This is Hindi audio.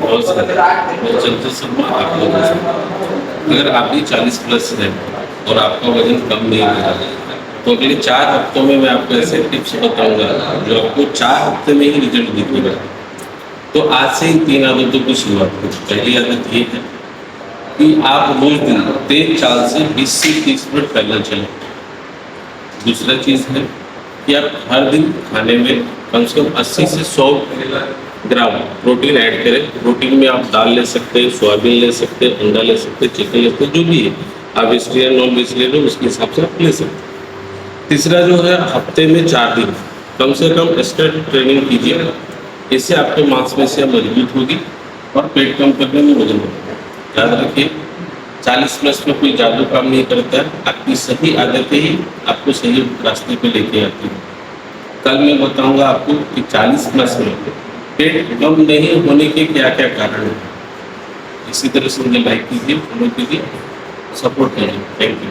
बहुत जल्दी से मैं आप लोगों से, अगर आप भी 40 प्लस हैं और आपका वजन कम नहीं हो रहा है, तो अगले 4 हफ्तों में मैं आपको ऐसे टिप्स बताऊंगा जो आपको 4 हफ्ते में ही रिजल्ट दिखेगा। तो आज से ही 3 आदतों की शुरुआत करें। पहली आदत ये है कि आप रोज दिन तेज चाल से 20 से 30 मिनट पैदल चलें। दूसरा चीज़ है कि आप हर दिन खाने में कम से कम 80 से 100 ग्राम प्रोटीन ऐड करें। प्रोटीन में आप दाल ले सकते हैं, सोयाबीन ले सकते हैं, अंडा ले सकते हैं, चिकन ले सकते हैं, जो भी है आप वेजिटेरियन नॉन वेजिटेरियन हो उसके हिसाब से आप ले सकते हैं। तीसरा जो है, हफ्ते में 4 दिन कम से कम स्ट्रेंथ ट्रेनिंग कीजिए। इससे आपको मांसपेशियाँ मजबूत होगी और पेट कम करने में मदद होगी। याद रखिए, 40 प्लस में कोई जादू काम नहीं करता है, आपकी सही आदतें ही आपको सही रास्ते पे लेके आती हैं। कल मैं बताऊंगा आपको कि 40 प्लस में पेट कम नहीं होने के क्या क्या कारण हैं। इसी तरह से मुझे लाइक कीजिए, फॉलो कीजिए, सपोर्ट कीजिए। Thank you.